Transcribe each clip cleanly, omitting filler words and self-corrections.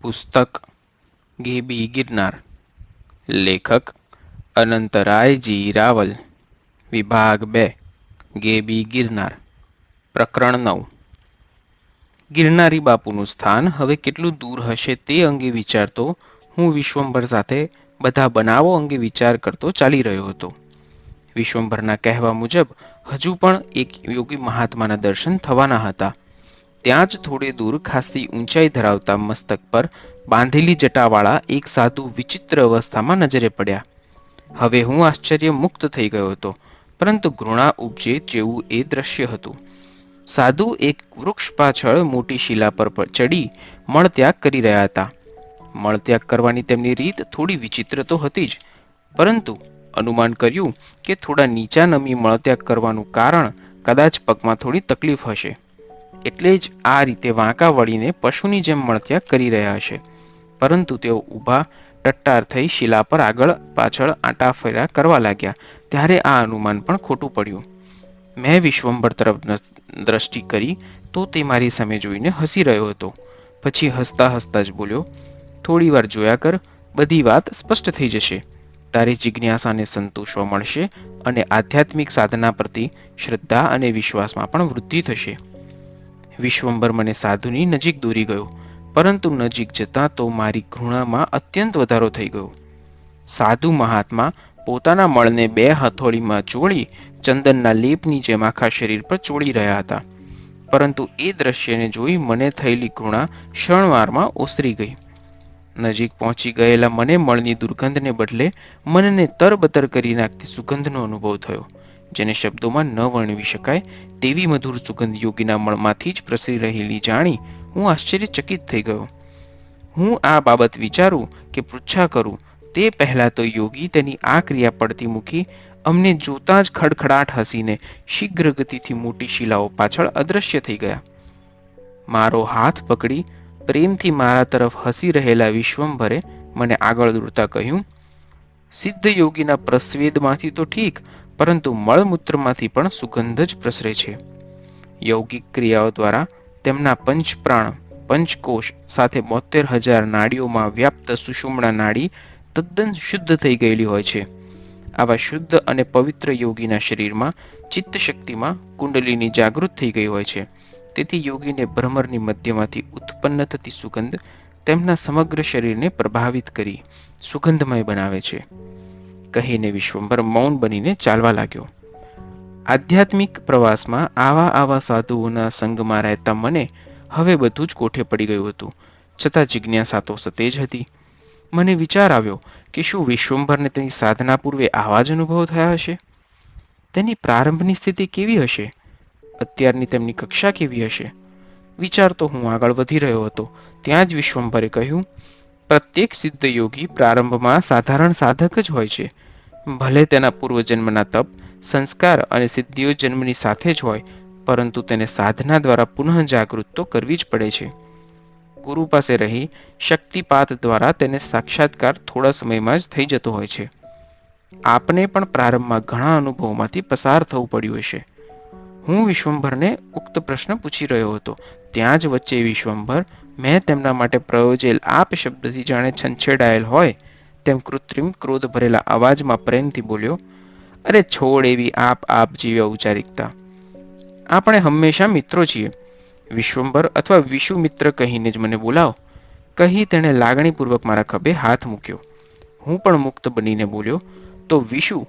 પુસ્તક ગેબી ગિરનાર. લેખક અનંતરાયજી રાવલ. વિભાગ 2 ગેબી ગિરનાર. પ્રકરણ 9. ગિરનારી બાપુનું સ્થાન હવે કેટલું દૂર હશે તે અંગે વિચારતો હું વિશ્વંભર સાથે બધા બનાવો અંગે વિચાર કરતો ચાલી રહ્યો હતો. વિશ્વંભરના કહેવા મુજબ હજુ પણ એક યોગી મહાત્માના દર્શન થવાના હતા. ત્યાં જ થોડે દૂર ખાસી ઊંચાઈ ધરાવતા મસ્તક પર બાંધેલી જટાવાળા એક સાધુ વિચિત્ર અવસ્થામાં નજરે પડ્યા. હવે હું આશ્ચર્ય મુક્ત થઈ ગયો હતો, પરંતુ ઘૃણા ઉપજે જેવું એ દ્રશ્ય હતું. સાધુ એક વૃક્ષ પાછળ મોટી શિલા પર ચડી મળત્યાગ કરી રહ્યા હતા. મળત્યાગ કરવાની તેમની રીત થોડી વિચિત્ર તો હતી જ, પરંતુ અનુમાન કર્યું કે થોડા નીચા નમી મળત્યાગ કરવાનું કારણ કદાચ પગમાં થોડી તકલીફ હશે, એટલે જ આ રીતે વાંકા વળીને પશુની જેમ મળત્યાગ કરી રહ્યા હશે. પરંતુ તેઓ ઊભા ટટ્ટાર થઈ શિલા પર આગળ પાછળ આંટા ફેરા કરવા લાગ્યા ત્યારે આ અનુમાન પણ ખોટું પડ્યું. મેં વિશ્વંભર તરફ દ્રષ્ટિ કરી તો તે મારી સામે જોઈને હસી રહ્યો હતો. પછી હસતા હસતા જ બોલ્યો, થોડી વાર જોયા કર, બધી વાત સ્પષ્ટ થઈ જશે. તારી જિજ્ઞાસાને સંતોષવા મળશે અને આધ્યાત્મિક સાધના પ્રતિ શ્રદ્ધા અને વિશ્વાસમાં પણ વૃદ્ધિ થશે. વિશ્વંભર મને સાધુની નજીક દોરી ગયો, પરંતુ નજીક જતાં તો મારી ઘૃણામાં અત્યંત વધારો થઈ ગયો. સાધુ મહાત્મા પોતાના મળને 2 હથોડીમાં ચોળી ચંદનના લેપની જેમ આખા શરીર પર ચોળી રહ્યા હતા. પરંતુ એ દ્રશ્યને જોઈ મને થયેલી ઘૃણા ક્ષણવારમાં ઓસરી ગઈ. નજીક પહોંચી ગયેલા મને મળની દુર્ગંધને બદલે મનને તરબતર કરી નાખતી સુગંધનો અનુભવ થયો, જેને શબ્દોમાં ન વર્ણવી શકાય તેવી મધુર સુગંધ યોગીના મળમાંથી જ પ્રસરી રહેલી જાણી હું આશ્ચર્યચકિત થઈ ગયો. હું આ બાબત વિચારું કે પૃચ્છા કરું તે પહેલા તો યોગી તેની આ ક્રિયા પડતી મૂકી અમને જોતાં જ ખડખડાટ હસીને શીઘ્ર ગતિથી મોટી શિલાઓ પાછળ અદૃશ્ય થઈ ગયા. મારો હાથ પકડી પ્રેમથી મારા તરફ હસી રહેલા વિશ્વંભરે મને આગળ દોરતા કહ્યું, સિદ્ધ યોગીના પ્રસ્વેદમાંથી તો ઠીક, પરંતુ મળમૂત્રમાંથી પણ સુગંધ જ પ્રસરે છે. યૌગિક ક્રિયાઓ દ્વારા તેમના પંચપ્રાણ પંચકોશ સાથે 72,000 નાડીઓમાં વ્યાપ્ત સુષુમ્ણા નાડી તદ્દન શુદ્ધ થઈ ગયેલી હોય છે. આવા શુદ્ધ અને પવિત્ર યોગીના શરીરમાં ચિત્ત શક્તિમાં કુંડલીની જાગૃત થઈ ગઈ હોય છે. તેથી યોગીને ભ્રમરની મધ્યમાંથી ઉત્પન્ન થતી સુગંધ તેમના સમગ્ર શરીરને પ્રભાવિત કરી સુગંધમય બનાવે છે. કહીને વિશ્વંભર મૌન બનીને ચાલવા લાગ્યો. આધ્યાત્મિક પ્રવાસમાં આવા સાધુઓના સંગમાં રહેતા મને હવે બધું જ કોઠે પડી ગયું હતું, છતાં જિજ્ઞાસા તો સતેજ હતી. મને વિચાર આવ્યો કે શું વિશ્વંભરને તેની સાધના પૂર્વે આવા જ અનુભવ થયા હશે? તેની પ્રારંભની સ્થિતિ કેવી હશે? અત્યારની તેમની કક્ષા કેવી હશે? વિચારતો હું આગળ વધી રહ્યો હતો ત્યાં જ વિશ્વંભરે કહ્યું, પ્રત્યેક સિદ્ધ યોગી પ્રારંભમાં સાધારણ સાધક જ હોય છે. ભલે તેના પૂર્વજન્મના તપ, સંસ્કાર અને સિદ્ધિઓ જન્મની સાથે જ હોય, પરંતુ તેને સાધના દ્વારા પુનઃ જાગૃત તો કરવી જ પડે છે. ગુરુ પાસે રહી શક્તિપાત દ્વારા તેને સાક્ષાત્કાર થોડા સમયમાં જ થઈ જતો હોય છે. આપને પણ પ્રારંભમાં ઘણા અનુભવોમાંથી પસાર થવું પડ્યું હશે. હું વિશ્વંભરને ઉક્ત પ્રશ્ન પૂછી રહ્યો હતો ત્યાં જ વચ્ચે વિશ્વંભર મેં તેમના માટે પ્રયોજેલ આપ શબ્દથી જાણે છંછેડાયેલ હોય તેમ કૃત્રિમ ક્રોધ ભરેલા અવાજમાં પ્રેમથી બોલ્યો, અરે છોડ એવી આપ જેવી ઔપચારિકતા. આપણે હંમેશા મિત્રો છીએ. વિશ્વંભર અથવા વિશુ મિત્ર કહીને જ મને બોલાવો. કહી તેણે લાગણીપૂર્વક મારા ખભે હાથ મૂક્યો. હું પણ મુક્ત બનીને બોલ્યો, તો વિશુ,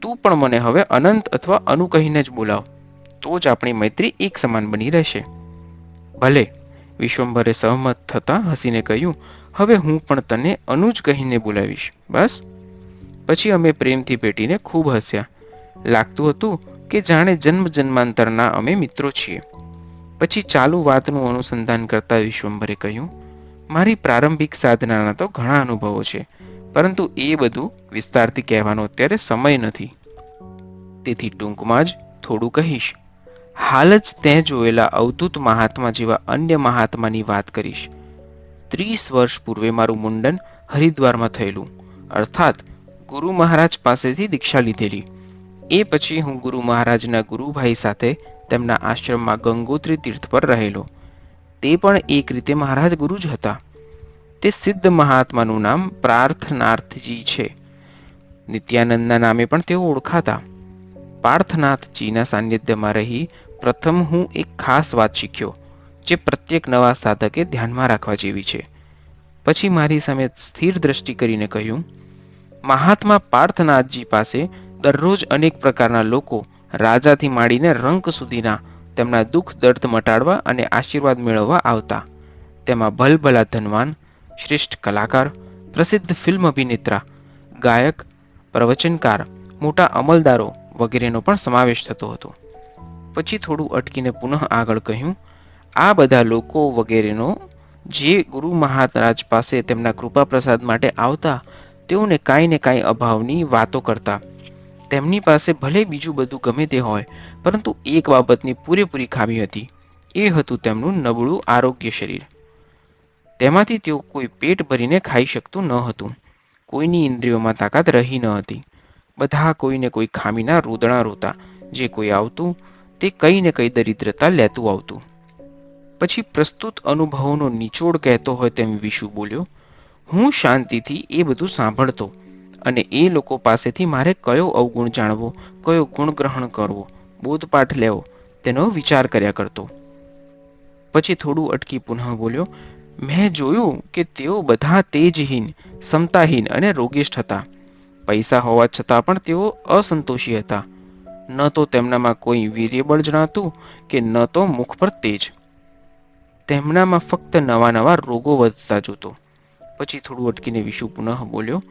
તું પણ મને હવે અનંત અથવા અનુ કહીને જ બોલાવ, તો જ આપણી મૈત્રી એક સમાન બની રહેશે. ભલે, વિશ્વંભરે સહમત થતાં હસીને કહ્યું, હવે હું પણ તને અનુજ કહીને બોલાવીશ, બસ. પછી અમે પ્રેમથી ભેટીને ખૂબ હસ્યા. લાગતું હતું કે જાણે જન્મ જન્માંતરના અમે મિત્રો છીએ. પછી ચાલુ વાતનું અનુસંધાન કરતા વિશ્વંભરે કહ્યું, મારી પ્રારંભિક સાધનાના તો ઘણા અનુભવો છે, પરંતુ એ બધું વિસ્તારથી કહેવાનો અત્યારે સમય નથી. તેથી ટૂંકમાં જ થોડું કહીશ. હાલ જ તે જોયેલા અવધૂત મહાત્મા જેવા અન્ય મહાત્માની વાત કરીશ. 30 વર્ષ પૂર્વે મારું મુંડન હરિદ્વારમાં થયેલું, અર્થાત ગુરુ મહારાજ પાસેથી દીક્ષા લીધેલી. એ પછી હું ગુરુ મહારાજના ગુરુભાઈ સાથે તેમના આશ્રમમાં ગંગોત્રી તીર્થ પર રહેલો. તે પણ એક રીતે મહારાજ ગુરુ જ હતા. તે સિદ્ધ મહાત્માનું નામ પાર્થનાથજી છે. નિત્યાનંદના નામે પણ તેઓ ઓળખાતા. પાર્થનાથજીના સાનિધ્યમાં રહી પ્રથમ હું એક ખાસ વાત શીખ્યો, જે પ્રત્યેક નવા સાધકે ધ્યાનમાં રાખવા જેવી છે. પછી મારી સામે સ્થિર દ્રષ્ટિ કરીને કહ્યું, મહાત્મા પાર્થનાથજી પાસે દરરોજ અનેક પ્રકારના લોકો, રાજાથી માંડીને રંક સુધીના, તેમના દુઃખ દર્દ મટાડવા અને આશીર્વાદ મેળવવા આવતા. તેમાં ભલભલા ધનવાન, શ્રેષ્ઠ કલાકાર, પ્રસિદ્ધ ફિલ્મ અભિનેતા, ગાયક, પ્રવચનકાર, મોટા અમલદારો વગેરેનો પણ સમાવેશ થતો હતો. પછી થોડું અટકીને પુનઃ આગળ કહ્યું, આ બધા લોકો વગેરેનો જે ગુરુ મહારાજ પાસે તેમના કૃપા પ્રસાદ માટે આવતા, તેઓને કાંઈ ને કાંઈ અભાવની વાતો કરતા. તેમની પાસે ભલે બીજું બધું ગમે તે હોય, પરંતુ એક બાબતની પૂરેપૂરી ખામી હતી. એ હતું તેમનું નબળું આરોગ્ય શરીર. તેમાંથી તેઓ કોઈ પેટ ભરીને ખાઈ શકતું ન હતું. કોઈની ઇન્દ્રિયોમાં તાકાત રહી ન હતી. બધા કોઈને કોઈ ખામીના રોદણા રોતા. જે કોઈ આવતું તે કંઈ ને કંઈ દરિદ્રતા લેતું આવતું. પછી પ્રસ્તુત અનુભવોનો નિચોડ કહેતો હોય તેમ વિશુ બોલ્યો, હું શાંતિથી એ બધું સાંભળતો અને એ લોકો પાસેથી મારે કયો અવગુણ જાણવો, કયો ગુણ ગ્રહણ કરવો, બોધપાઠ લેવો, તેનો વિચાર કર્યા કરતો. પછી થોડું અટકી પુનઃ બોલ્યો, મેં જોયું કે તેઓ બધા તેજહીન, સમતાહીન અને રોગિષ્ઠ હતા. પૈસા હોવા છતાં પણ તેઓ અસંતોષી હતા. ન તો તેમનામાં કોઈ વીર્યબળ જણાતું કે ન તો મુખ પર તેજ. તેમનામાં ફક્ત નવા નવા રોગો વધતા જોતો. પછી થોડું અટકીને વિશુ પુનઃ બોલ્યો,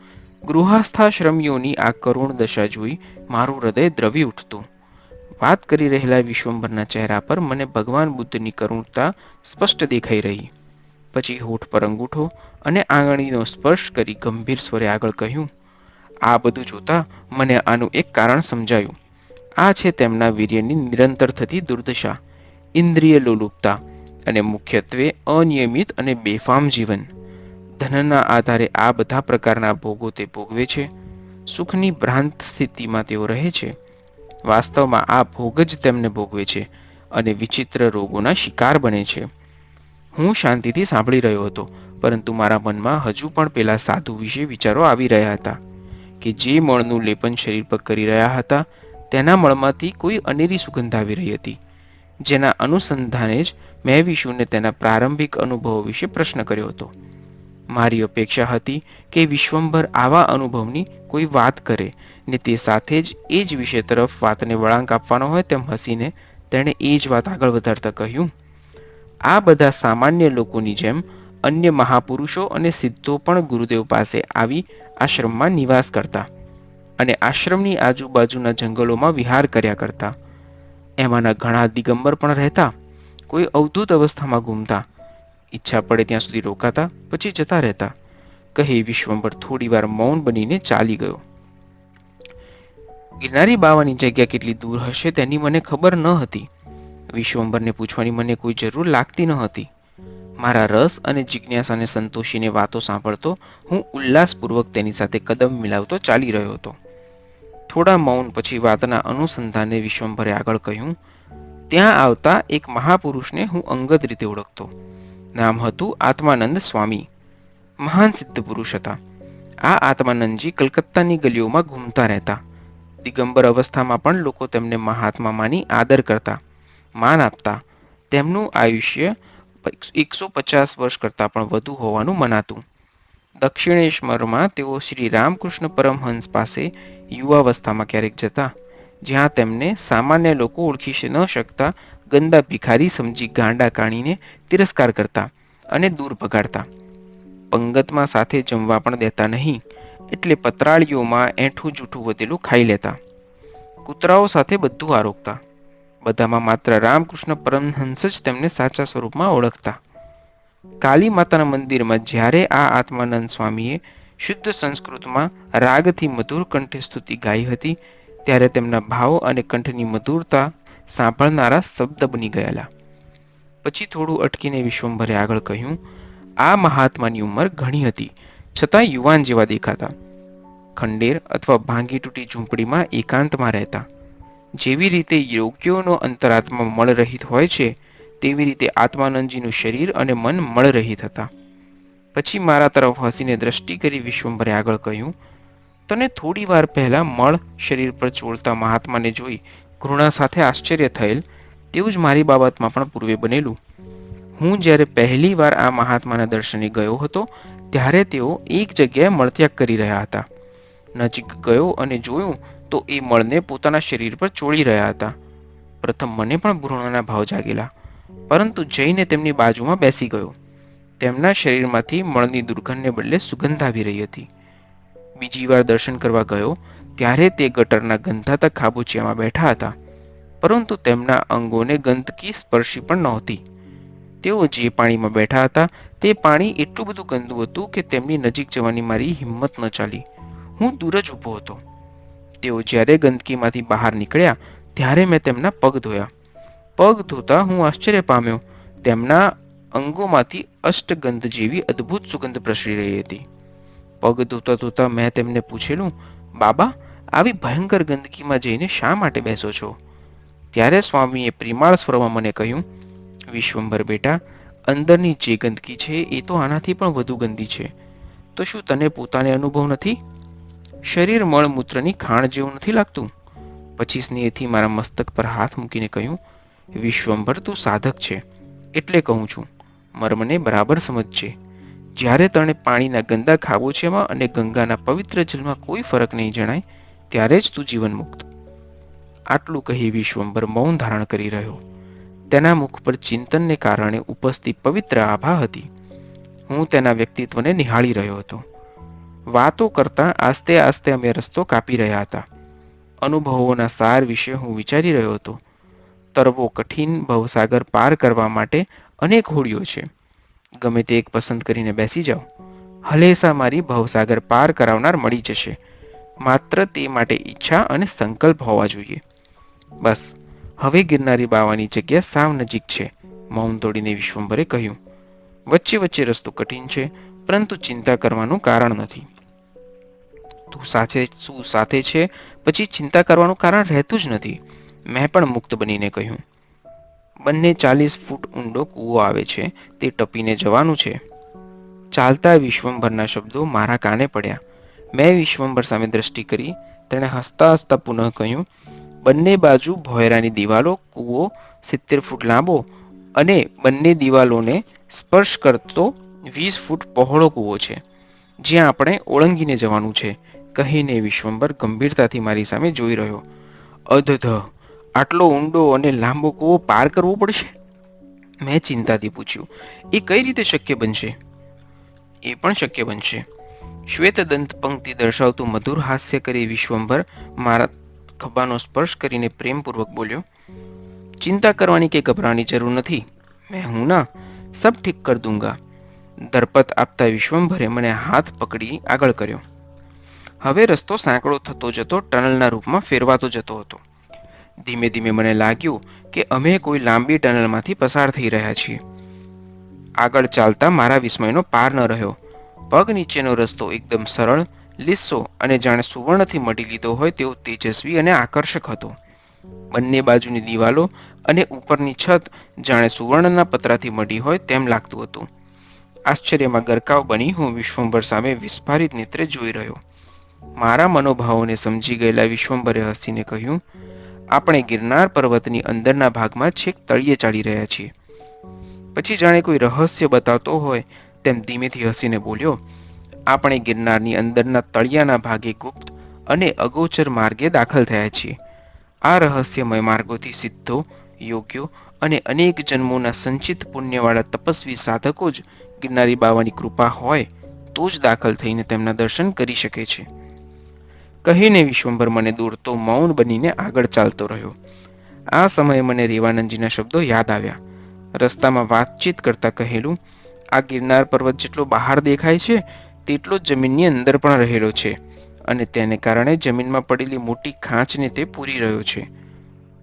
ગૃહસ્થાશ્રમીઓની આ કરુણ દશા જોઈ મારું હૃદય દ્રવી ઉઠતું. વાત કરી રહેલા વિશ્વંભરના ચહેરા પર મને ભગવાન બુદ્ધની કરુણતા સ્પષ્ટ દેખાઈ રહી. પછી હોઠ પર અંગૂઠો અને આંગળીનો સ્પર્શ કરી ગંભીર સ્વરે આગળ કહ્યું, આ બધું જોતા મને આનું એક કારણ સમજાયું. આ છે તેમના વીર્યની નિરંતર થતી દુર્દશા, ઇન્દ્રિય લોલુપતા અને મુખ્યત્વે અનિયમિત અને બેફામ જીવન. ધનના આધારે આ બધા પ્રકારના ભોગો તે ભોગવે છે. સુખની ભ્રાંત સ્થિતિમાં તેઓ રહે છે. વાસ્તવમાં આ ભોગ જ તેમને ભોગવે છે અને વિચિત્ર રોગોના શિકાર બને છે. હું શાંતિથી સાંભળી રહ્યો હતો, પરંતુ મારા મનમાં હજુ પણ પેલા સાધુ વિશે વિચારો આવી રહ્યા હતા કે જે મળનું લેપન શરીર પર કરી રહ્યા હતા, તેના મળમાંથી કોઈ અનેરી સુગંધ આવી રહી હતી. જેના અનુસંધાને જ મેં વિશુને તેના પ્રારંભિક અનુભવો વિશે પ્રશ્ન કર્યો હતો. મારી અપેક્ષા હતી કે વિશ્વંભર આવા અનુભવની કોઈ વાત કરે ને તે સાથે જ એ જ વિષય તરફ વાતને વળાંક આપવાનો હોય તેમ હસીને તેણે એ જ વાત આગળ વધારતા કહ્યું, આ બધા સામાન્ય લોકોની જેમ અન્ય મહાપુરુષો અને સિદ્ધો પણ ગુરુદેવ પાસે આવી આશ્રમમાં નિવાસ કરતા અને આશ્રમની આજુબાજુના જંગલોમાં વિહાર કર્યા કરતા. એમાંના ઘણા દિગંબર પણ રહેતા. કોઈ અવધૂત અવસ્થામાં ઘૂમતા, ઈચ્છા પડે ત્યાં સુધી રોકાતા, પછી જતા રહેતા. કહી વિશ્વંભર થોડી વાર મૌન બનીને ચાલી ગયો. ગિરનારી બાવાની જગ્યા કેટલી દૂર હશે તેની મને ખબર ન હતી. વિશ્વંભરને પૂછવાની મને કોઈ જરૂર લાગતી ન હતી. મારા રસ અને જિજ્ઞાસાને સંતોષીને વાતો સાંભળતો હું ઉલ્લાસપૂર્વક તેની સાથે કદમ મિલાવતો ચાલી રહ્યો હતો. થોડા મૌન પછી વાતના અનુસંધાને વિશ્વંભરે આગળ કહ્યું, ત્યાં આવતા એક મહાપુરુષને હું અંગત રીતે ઓળખતો. નામ હતું આત્માનંદ સ્વામી. મહાન સિદ્ધ પુરુષ હતા. આ આત્માનંદજી કલકત્તાની ગલીઓમાં ઘૂમતા રહેતા. દિગંબર અવસ્થામાં પણ લોકો તેમને મહાત્મા માની આદર કરતા, માન આપતા. તેમનું આયુષ્ય 150 વર્ષ કરતાં પણ વધુ હોવાનું મનાતું. દક્ષિણેશ્વરમાં તેઓ શ્રી રામકૃષ્ણ પરમહંસ પાસે યુવાવસ્થામાં ક્યારેક જતા, જ્યાં તેમને સામાન્ય લોકો ઓળખી ન શકતા ગંદા ભિખારી સમજી ગાંડા કાણીને તિરસ્કાર કરતા અને દૂર ભગાડતા. પંગતમાં સાથે જમવા પણ દેતા નહીં, એટલે પતરાળીઓમાં એઠું જૂઠું વધેલું ખાઈ લેતા. કૂતરાઓ સાથે બધું આરોગતા. બધામાં માત્ર રામકૃષ્ણ પરમહંસ જ તેમને સાચા સ્વરૂપમાં ઓળખતા. કાલી માતાના મંદિરમાં જ્યારે આ આત્માનંદ સ્વામીએ શુદ્ધ સંસ્કૃતમાં રાગથી મધુર કંઠે સ્તુતિ ગાઈ હતી, ત્યારે તેમના ભાવ અને કંઠની મધુરતા સાંભળનારા શબ્દ બની ગયેલા. પછી થોડું અટકીને વિશ્વંભરે આગળ કહ્યું, આ મહાત્માની ઉંમર ઘણી હતી, છતાં યુવાન જેવા દેખાતા. ખંડેર અથવા ભાંગી તૂટી ઝૂંપડીમાં એકાંતમાં રહેતા. જેવી રીતે યોગ્યોનો અંતરાત્મા મળરહિત હોય છે, તેવી રીતે આત્માનંદજીનું શરીર અને મન મળરહિત હતા. પછી મારા તરફ હસીને દ્રષ્ટિ કરી વિશ્વંભરે આગળ કહ્યું, તને થોડી વાર પહેલા મળ શરીર પર ચોળતા મહાત્માને જોઈ ઘૃણા સાથે આશ્ચર્ય થયેલ તેવું જ મારી બાબતમાં પણ પૂર્વે બનેલું. હું જ્યારે પહેલી વાર આ મહાત્માના દર્શને ગયો હતો ત્યારે તેઓ એક જગ્યાએ મળત્યાગ કરી રહ્યા હતા. નજીક ગયો અને જોયું તો એ મળને પોતાના શરીર પર ચોળી રહ્યા હતા. પ્રથમ મને પણ ભ્રૂણના ભાવ જાગેલા, પરંતુ જઈને તેમની બાજુમાં બેસી ગયો. તેમના શરીરમાંથી મળની દુર્ગંધને બદલે સુગંધ આવી રહી હતી. બીજી વાર દર્શન કરવા ગયો ત્યારે તે ગટરના ગંધાતા ખાબોચિયામાં બેઠા હતા, પરંતુ તેમના અંગોને ગંદકી સ્પર્શી પણ નહોતી. તેઓ જે પાણીમાં બેઠા હતા તે પાણી એટલું બધું ગંદુ હતું કે તેમની નજીક જવાની મારી હિંમત ન ચાલી. હું દૂર જ ઊભો હતો. તેઓ જ્યારે ગંદકીમાંથી બહાર નીકળ્યા ત્યારે મેં તેમના પગ ધોયા. પગ ધોતા હું આશ્ચર્ય પામ્યો. તેમના અંગોમાંથી અષ્ટગંધ જેવી અદ્ભુત સુગંધ પ્રસરી રહી હતી. પગ ધોતા ધોતા મેં તેમને પૂછેલું, બાબા, આવી ભયંકર ગંદકીમાં જઈને શા માટે બેસો છો? ત્યારે સ્વામીએ પ્રેમાળ સ્વરમાં મને કહ્યું, વિશ્વંભર બેટા, અંદરની જે ગંદકી છે એ તો આનાથી પણ વધુ ગંદી છે. તો શું તને પોતાને અનુભવ નથી? શરીર મળમૂત્રની ખાણ જેવું નથી લાગતું? પછી સ્નેહથી મારા મસ્તક પર હાથ મૂકીને કહ્યું, વિશ્વંભર, તું સાધક છે એટલે કહું છું, મર્મને બરાબર સમજ છે. જ્યારે તને પાણીના ગંદા ખાબોચિયામાં અને ગંગાના પવિત્ર જલમાં કોઈ ફરક નહીં જણાય ત્યારે જ તું જીવન મુક્ત. આટલું કહી વિશ્વંભર મૌન ધારણ કરી રહ્યો. તેના મુખ પર ચિંતનને કારણે ઉપસ્થિત પવિત્ર આભા હતી. હું તેના વ્યક્તિત્વને નિહાળી રહ્યો હતો. વાતો કરતા આસ્તે આસ્તે અમે રસ્તો કાપી રહ્યા હતા. અનુભવોના સાર વિશે હું વિચારી રહ્યો હતો. તરવો કઠિન ભવસાગર પાર કરવા માટે અનેક હોડીઓ છે. ગમે તે એક પસંદ કરીને બેસી જાઓ. હલેસા મારી ભવસાગર પાર કરાવનાર મળી જશે. માત્ર તે માટે ઈચ્છા અને સંકલ્પ હોવા જોઈએ. બસ, હવે ગિરનારી બાવાની જગ્યા સાવ નજીક છે. મૌન તોડીને વિશ્વંભરે કહ્યું, વચ્ચે વચ્ચે રસ્તો કઠિન છે, પરંતુ ચિંતા કરવાનું કારણ નથી. તું સાથે છે પછી ચિંતા કરવાનું કારણ રહેતું જ નથી. મેં પણ મુક્ત બનીને કહ્યું, બંને 40 ફૂટ ઊંડો કૂવો આવે છે, તે ટપીને જવાનું છે. ચાલતા વિશ્વંભરના શબ્દો મારા કાને પડ્યા. મેં વિશ્વંભર સામે દ્રષ્ટિ કરી. તેણે હસતા હસતા પુનઃ કહ્યું, બંને બાજુ ભોયરાની દિવાલો, કૂવો 70 ફૂટ લાંબો અને બંને દિવાલોને સ્પર્શ કરતો 20 ફૂટ પહોળો કૂવો છે, જ્યાં આપણે ઓળંગીને જવાનું છે, કહીને વિશ્વંભર ગંભીરતાથી મારી સામે જોઈ રહ્યો. અધધ, આટલો ઊંડો અને લાંબો કૂવો પાર કરવો પડશે? મેં ચિંતાથી પૂછ્યું, એ કઈ રીતે શક્ય બનશે? એ પણ શક્ય બનશે. શ્વેત દંત પંક્તિ દર્શાવતું મધુર હાસ્ય કરી વિશ્વંભર મારા ખભાનો સ્પર્શ કરીને પ્રેમપૂર્વક બોલ્યો, ચિંતા કરવાની કે ગભરાવાની જરૂર નથી. મેં હું ના, સબ ઠીક કર દૂંગા. દરપત આપતા વિશ્વંભરે મને હાથ પકડી આગળ કર્યો. હવે રસ્તો સાંકડો થતો જતો ટનલના રૂપમાં ફેરવાતો જતો હતો. ધીમે ધીમે મને લાગ્યું કે અમે કોઈ લાંબી ટનલમાંથી પસાર થઈ રહ્યા છીએ. આગળ ચાલતા મારા વિસ્મયનો પાર ન રહ્યો. પગ નીચેનો રસ્તો એકદમ સરળ, લીસો અને જાણે સુવર્ણથી મઢી લીધો હોય તેવો તેજસ્વી અને આકર્ષક હતો. બંને બાજુની દિવાલો અને ઉપરની છત જાણે સુવર્ણના પતરાથી મઢી હોય તેમ લાગતું હતું. આશ્ચર્યમાં ગરકાવ બની હું વિશ્વંભર સામે વિસ્ફારિત નેત્રે જોઈ રહ્યો. મારા મનોભાવોને સમજી ગયેલા વિશ્વંભરે હસીને કહ્યું, આપણે ગિરનાર પર્વતની અંદરના ભાગમાં છેક તળિયે ચાલી રહ્યા છીએ. પછી જાણે કોઈ રહસ્ય બતાવતો હોય તેમ ધીમેથી હસીને બોલ્યો, આપણે ગિરનારની અંદરના તળિયાના ભાગે ગુપ્ત અને અગોચર માર્ગે દાખલ થયા છીએ. આ રહસ્યમય માર્ગોથી સિદ્ધો, યોગ્યો અને અનેક જન્મોના સંચિત પુણ્યવાળા તપસ્વી સાધકો જ ગિરનારી બાવાની કૃપા હોય તો જ દાખલ થઈને તેમના દર્શન કરી શકે છે. કહીને વિશ્વંભર મને દોરતો મૌન બનીને આગળ ચાલતો રહ્યો. આ સમયે મને રેવાનંદજીના શબ્દો યાદ આવ્યા. રસ્તામાં વાતચીત કરતા કહેલું, આ ગિરનાર પર્વત જેટલો બહાર દેખાય છે તેટલો જમીનની અંદર પણ રહેલો છે અને તેને કારણે જમીનમાં પડેલી મોટી ખાંચને તે પૂરી રહ્યો છે.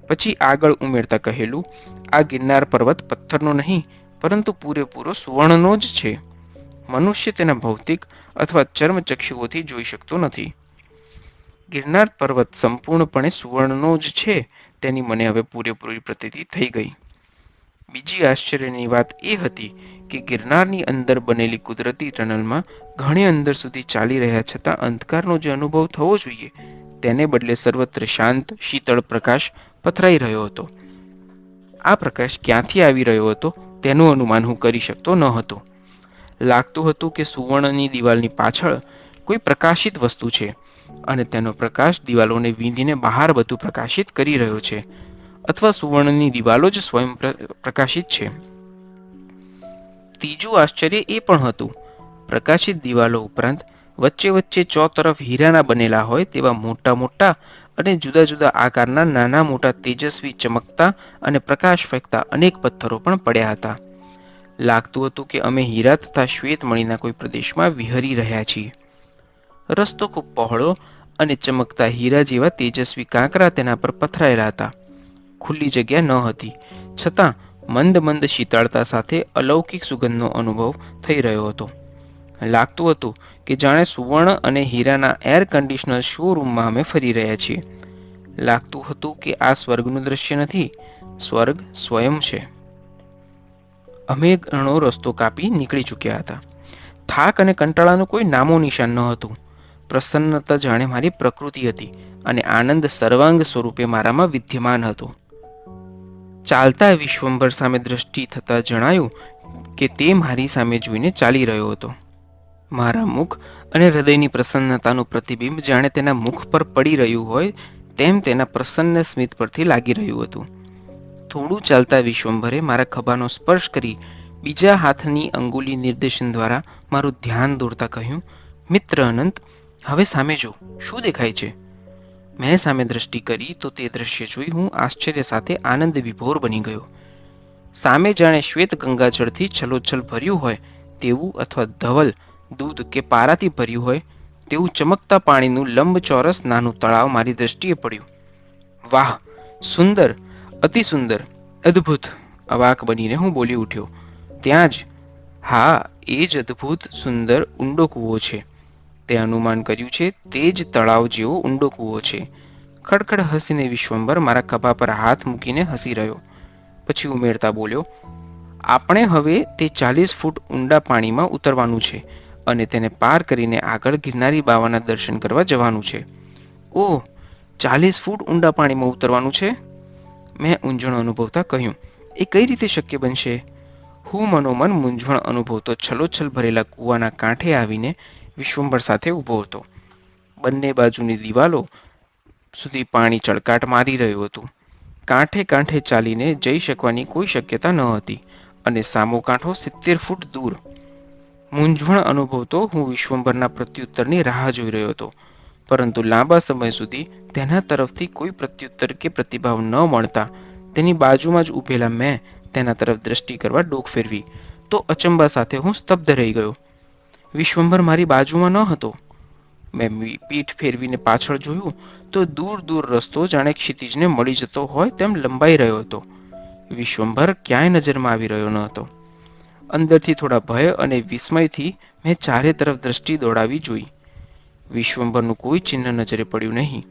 પછી આગળ ઉમેરતા કહેલું, આ ગિરનાર પર્વત પથ્થરનો નહીં પરંતુ પૂરેપૂરો સુવર્ણનો જ છે. મનુષ્ય તેના ભૌતિક અથવા ચર્મચક્ષુઓથી જોઈ શકતો નથી. ગિરનાર પર્વત સંપૂર્ણપણે સુવર્ણનો જ છે તેની મને હવે પૂરેપૂરી પ્રતીતિ થઈ ગઈ. બીજી આશ્ચર્યની વાત એ હતી કે ગિરનારની અંદર બનેલી કુદરતી ટનલમાં ઘણી અંદર સુધી ચાલી રહ્યા છતાં અંધકારનો જે અનુભવ થવો જોઈએ તેને બદલે સર્વત્ર શાંત શીતળ પ્રકાશ પથરાઈ રહ્યો હતો. આ પ્રકાશ ક્યાંથી આવી રહ્યો હતો તેનું અનુમાન હું કરી શકતો ન હતો. લાગતું હતું કે સુવર્ણની દિવાલની પાછળ કોઈ પ્રકાશિત વસ્તુ છે અને તેનો પ્રકાશ દિવાલોને વીંધીને બહાર બધું પ્રકાશિત કરી રહ્યો છે, અથવા સુવર્ણની દિવાલો જ સ્વયં પ્રકાશિત છે. ત્રીજું આશ્ચર્ય એ પણ હતું, પ્રકાશિત દિવાલો ઉપરાંત વચ્ચે વચ્ચે ચોતરફ હીરાના બનેલા હોય તેવા મોટા મોટા અને જુદા જુદા આકારના નાના મોટા તેજસ્વી ચમકતા અને પ્રકાશ ફેંકતા અનેક પથ્થરો પણ પડ્યા હતા. લાગતું હતું કે અમે હીરા તથા શ્વેતમણીના કોઈ પ્રદેશમાં વિહરી રહ્યા છીએ. રસ્તો ખૂબ પહોળો અને ચમકતા હીરા જેવા તેજસ્વી કાંકરા તેના પર પથરાયેલા હતા. ખુલ્લી જગ્યા ન હતી, છતાં મંદ મંદ શીતળતા સાથે અલૌકિક સુગંધનો અનુભવ થઈ રહ્યો હતો. લાગતું હતું કે જાણે સુવર્ણ અને હીરાના એર કન્ડિશનર શોરૂમમાં અમે ફરી રહ્યા છીએ. લાગતું હતું કે આ સ્વર્ગનું દ્રશ્ય નથી, સ્વર્ગ સ્વયં છે. અમે ઘણો રસ્તો કાપી નીકળી ચૂક્યા હતા. થાક અને કંટાળાનું કોઈ નામો નિશાન ન હતું. પ્રસન્નતા જાણે મારી પ્રકૃતિ હતી અને આનંદ સર્વાંગ સ્વરૂપે મારામાં વિદ્યમાન હતો. ચાલતા વિશ્વંભર સામે દ્રષ્ટિ થતાં જણાયું કે તે મારી સામે જોઈને ચાલી રહ્યો હતો. મારા મુખ અને હૃદયની પ્રસન્નતાનું પ્રતિબિંબ જાણે તેના મુખ પર પડી રહ્યું હોય તેમ તેના પ્રસન્ન સ્મિત પરથી લાગી રહ્યું હતું. થોડું ચાલતા વિશ્વંભરે મારા ખભાનો સ્પર્શ કરી બીજા હાથની અંગુલી નિર્દેશન દ્વારા મારું ધ્યાન દોરતા કહ્યું, મિત્ર અનંત, હવે સામે જો, શું દેખાય છે? મેં સામે દ્રષ્ટિ કરી તો તે દ્રશ્ય જોઈ હું આશ્ચર્ય સાથે આનંદ વિભોર બની ગયો. સામે જાણે શ્વેત ગંગાજળથી છલોછલ ભર્યું હોય તેવું અથવા ધવલ દૂધ કે પારાથી ભર્યું હોય તેવું ચમકતા પાણીનું લંબચોરસ નાનું તળાવ મારી દ્રષ્ટિએ પડ્યું. વાહ, સુંદર, અતિ સુંદર, અદ્ભુત! અવાક બનીને હું બોલી ઉઠ્યો. ત્યાં જ, હા, એ જ અદ્ભુત સુંદર ઊંડો કૂવો છે. તે અનુમાન કર્યું છે તે જ તળાવ જેવો ઊંડો કૂવો છે. ખડખડ હસીને વિશ્વંભર મારા ખભા પર હાથ મૂકીને હસી રહ્યો. પછી ઉમેરતા બોલ્યો, આપણે હવે તે 40 ફૂટ ઊંડા પાણીમાં ઉતરવાનું છે અને તેને પાર કરીને આગળ ગિરનારી બાવાના દર્શન કરવા જવાનું છે. ઓહ, 40 ફૂટ ઊંડા પાણીમાં ઉતરવાનું છે? મેં ઊંઝણ અનુભવતા કહ્યું, એ કઈ રીતે શક્ય બનશે? હું મનોમન મૂંઝવણ અનુભવતો છલોછલ ભરેલા કૂવાના કાંઠે આવીને વિશ્વંભર સાથે ઊભો હતો. બંને બાજુની દિવાલો સુધી પાણી ચળકાટ મારી રહ્યું હતું. કાંઠે કાંઠે ચાલીને જઈ શકવાની કોઈ શક્યતા ન હતી અને સામો કાંઠો 70 ફૂટ દૂર. મૂંઝવણ અનુભવતો હું વિશ્વંભરના પ્રત્યુત્તરની રાહ જોઈ રહ્યો હતો, પરંતુ લાંબા સમય સુધી તેના તરફથી કોઈ પ્રત્યુત્તર કે પ્રતિભાવ ન મળતા તેની બાજુમાં જ ઊભેલા મેં તેના તરફ દ્રષ્ટિ કરવા ડોક ફેરવી તો અચંબા સાથે હું સ્તબ્ધ રહી ગયો. વિશ્વંભર મારી બાજુમાં ન હતો. મેં પીઠ ફેરવીને પાછળ જોયું તો દૂર દૂર રસ્તો જાણે ક્ષિતિજને મળી જતો હોય તેમ લંબાઈ રહ્યો હતો. વિશ્વંભર ક્યાંય નજરમાં આવી રહ્યો ન હતો. અંદરથી થોડા ભય અને વિસ્મયથી મેં ચારે તરફ દ્રષ્ટિ દોડાવી જોઈ. વિશ્વંભરનું કોઈ ચિહ્ન નજરે પડ્યું નહીં.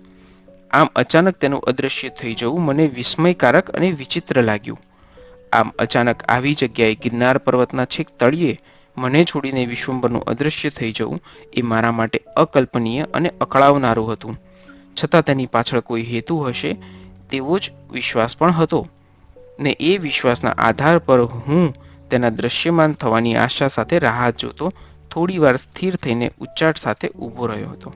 આમ અચાનક તેનું અદૃશ્ય થઈ જવું મને વિસ્મયકારક અને વિચિત્ર લાગ્યું. આમ અચાનક આવી જગ્યાએ ગિરનાર પર્વતના છેક તળિયે મને છોડીને વિશ્વંભરનું અદૃશ્ય થઈ જવું એ મારા માટે અકલ્પનીય અને અકળાવનારું હતું. છતાં તેની પાછળ કોઈ હેતુ હશે તેવો જ વિશ્વાસ પણ હતો ને એ વિશ્વાસના આધાર પર હું તેના દ્રશ્યમાન થવાની આશા સાથે રાહ જોતો થોડી વાર સ્થિર થઈને ઉચ્ચાટ સાથે ઊભો રહ્યો હતો.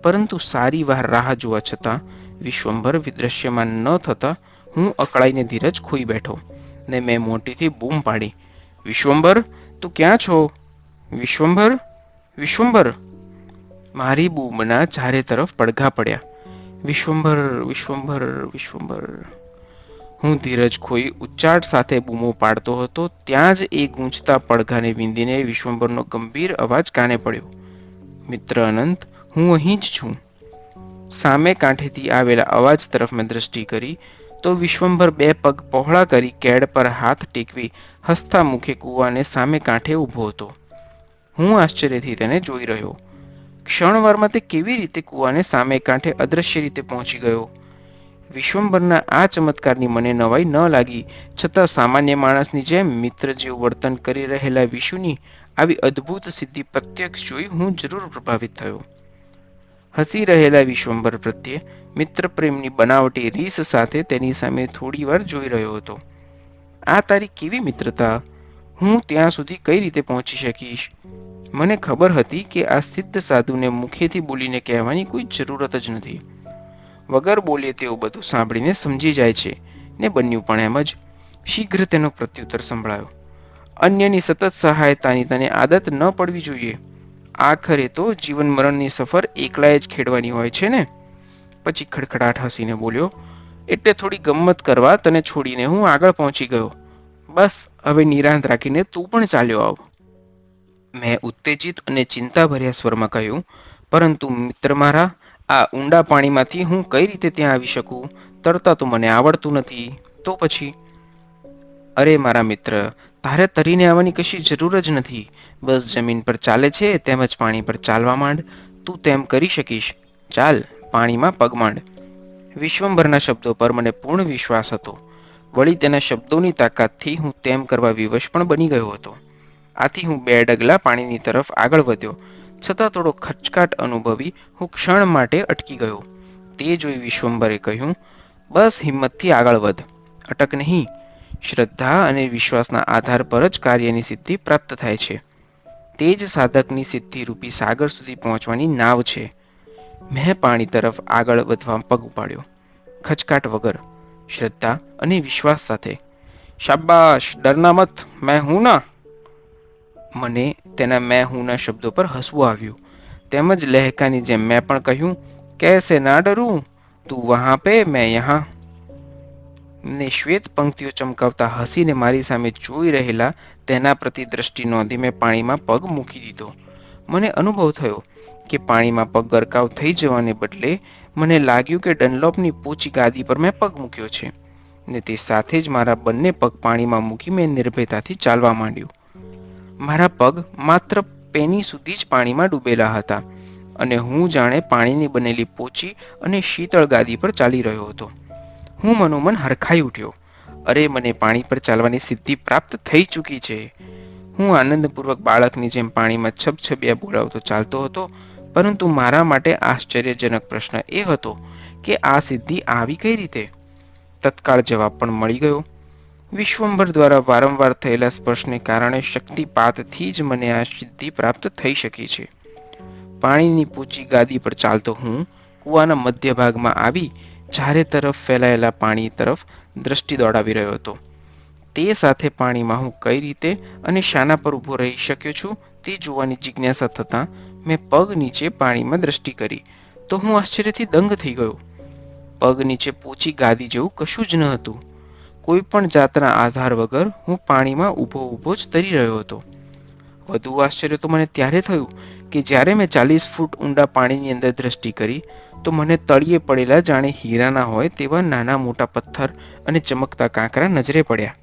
પરંતુ સારી વાર રાહ જોવા છતાં વિશ્વંભર દ્રશ્યમાન ન થતા હું અકળાઈને ધીરજ ખોઈ બેઠો ને મેં મોટેથી બૂમ પાડી, વિશ્વંભર, તું ક્યાં છો? વિશ્વંભર, વિશ્વંભર! મારી બૂમના ચારે તરફ પડઘા પડ્યા. વિશ્વંભર, વિશ્વંભર, વિશ્વંભર! હું ધીરજ ખોઈ ઉચ્ચાટ સાથે બૂમો પાડતો હતો ત્યાં જ એ ગૂંજતા પડઘાને વિંધીને વિશ્વંભરનો ગંભીર અવાજ કાને પડ્યો, મિત્ર અનંત, હું અહીં જ છું. સામે કાંઠેથી આવેલા અવાજ તરફ મેં દ્રષ્ટિ કરી તો વિશ્વંભર બે પગ પહોળા કરી કેડ પર હાથ ટેકવી હસતા મુખે કૂવાને સામે કાંઠે ઊભો હતો. હું આશ્ચર્યથી તેને જોઈ રહ્યો. ક્ષણવારમાં તે કેવી રીતે કૂવાને સામે કાંઠે અદ્રશ્ય રીતે પહોંચી ગયો? વિશ્વંભરના આ ચમત્કારની મને નવાઈ ન લાગી, છતાં સામાન્ય માણસની જેમ મિત્ર જેવું વર્તન કરી રહેલા વિશુની આવી અદ્ભુત સિદ્ધિ પ્રત્યક્ષ જોઈ હું જરૂર પ્રભાવિત થયો. હસી રહેલા વિશ્વંભર પ્રત્યે મિત્ર પ્રેમની બનાવટી રીસ સાથે તેની સામે થોડી વાર જોઈ રહ્યો હતો. આ તારી કેવી મિત્રતા! હું ત્યાં સુધી કઈ રીતે પહોંચી શકીશ? મને ખબર હતી કે આ સિદ્ધ સાધુને મુખેથી બોલીને કહેવાની કોઈ જરૂરત જ નથી. વગર બોલે તેઓ બધું સાંભળીને સમજી જાય છે, ને બન્યું પણ એમ જ. શીઘ્ર તેનો પ્રત્યુત્તર સંભળાયો. અન્યની સતત સહાયતાની તને આદત ન પડવી જોઈએ. આખરે તો જીવન મરણની સફર એકલાએ જ ખેડવાની હોય છે ને? પછી ખડખડાટ હસીને બોલ્યો, એટલે થોડી ગમ્મત કરવા તને છોડીને હું આગળ પહોંચી ગયો. બસ હવે નિરાંત રાખીને તું પણ ચાલ્યો આવ. મેં ઉત્તેજિત અને ચિંતાભર્યા સ્વરમાં કહ્યું, પરંતુ મિત્ર મારા, આ ઊંડા પાણીમાંથી હું કઈ રીતે ત્યાં આવી શકું? તરતા તો મને આવડતું નથી. તો પછી? અરે મારા મિત્ર, તારે તરીને આવવાની કશી જરૂર જ નથી. બસ જમીન પર ચાલે છે તેમજ પાણી પર ચાલવા માંડ. તું તેમ કરી શકીશ. ચાલ, પાણીમાં પગ માંડ. વિશ્વંભરના શબ્દો પર મને પૂર્ણ વિશ્વાસ હતો. વળી તેના શબ્દોની તાકાતથી હું તેમ કરવા વિવશ પણ બની ગયો હતો. આથી હું 2 ડગલા પાણીની તરફ આગળ વધ્યો, છતાં થોડો ખચકાટ અનુભવી હું ક્ષણ માટે અટકી ગયો. તે જોઈ વિશ્વંભરે કહ્યું, બસ હિંમતથી આગળ વધ, અટક નહીં. શ્રદ્ધા અને વિશ્વાસના આધાર પર જ કાર્યની સિદ્ધિ પ્રાપ્ત થાય છે. તે જ સાધકની સિદ્ધિરૂપી સાગર સુધી પહોંચવાની નાવ છે. મેં પાણી તરફ આગળ વધવા પગ ઉપાડ્યો, ખચકાટ વગર, શ્રદ્ધા અને વિશ્વાસ સાથે. શાબાશ, ડરના મત, મેં હું ના. મને તેના મેં હુંના શબ્દો પર હસવું આવ્યું. તેમજ લહેકાની જેમ મેં પણ કહ્યું, कैसे ना डरूं, તું વહાં પે મેં યહાં. ને શ્વેત પંક્તિઓ ચમકાવતા હસીને મારી સામે જોઈ રહેલા તેના પ્રતિ દ્રષ્ટિ નોંધી મેં પાણીમાં પગ મૂકી દીધો. મને અનુભવ થયો કે પાણીમાં પગ ગરકાવ થઈ જવાને બદલે મને લાગ્યું કે ડનલોપની પોચી ગાદી પર મેં પગ મૂક્યો છે, ને તે સાથે જ મારા બંને પગ પાણીમાં મૂકી મેં નિર્ભયતાથી ચાલવા માંડ્યું. મારા પગ માત્ર પેની સુધી જ પાણીમાં ડૂબેલા હતા, અને હું જાણે પાણીની બનેલી પોચી અને શીતળ ગાદી પર ચાલી રહ્યો હતો. હું મનોમન હરખાઈ ઉઠ્યો. અરે, મને પાણી પર ચાલવાની સિદ્ધિ પ્રાપ્ત થઈ ચૂકી છે. હું આનંદપૂર્વક બાળકની જેમ પાણીમાં છબછબિયા બોલાવતો ચાલતો હતો. પરંતુ મારા માટે આશ્ચર્યજનક પ્રશ્ન એ હતો કે આ સિદ્ધિ આવી કઈ રીતે? તત્કાળ જવાબ પણ મળી ગયો. વિશ્વંભર દ્વારા વારંવાર થયેલા સ્પર્શને કારણે શક્તિપાતથી જ મને આ સિદ્ધિ પ્રાપ્ત થઈ શકી છે. પાણીની પૂચી ગાદી પર ચાલતો હું કૂવાના મધ્ય ભાગમાં આવી ચારે તરફ ફેલાયેલા પાણી તરફ દ્રષ્ટિ દોડાવી રહ્યો હતો. તે સાથે પાણીમાં હું કઈ રીતે અને શાના પર ઊભો રહી શક્યો છું તે જોવાની જિજ્ઞાસા થતાં મેં પગ નીચે પાણીમાં દ્રષ્ટિ કરી તો હું આશ્ચર્યથી દંગ થઈ ગયો. પગ નીચે પોચી ગાદી જેવું કશું જ ન હતું. કોઈ પણ જાતના આધાર વગર હું પાણીમાં ઊભો જ તરી રહ્યો હતો. વધુ આશ્ચર્ય તો મને ત્યારે થયું કે જ્યારે મેં 40 ફૂટ ઊંડા પાણીની અંદર દ્રષ્ટિ કરી તો મને તળિયે પડેલા જાણે હીરાના હોય તેવા નાના મોટા પથ્થર અને ચમકતા કાંકરા નજરે પડ્યા.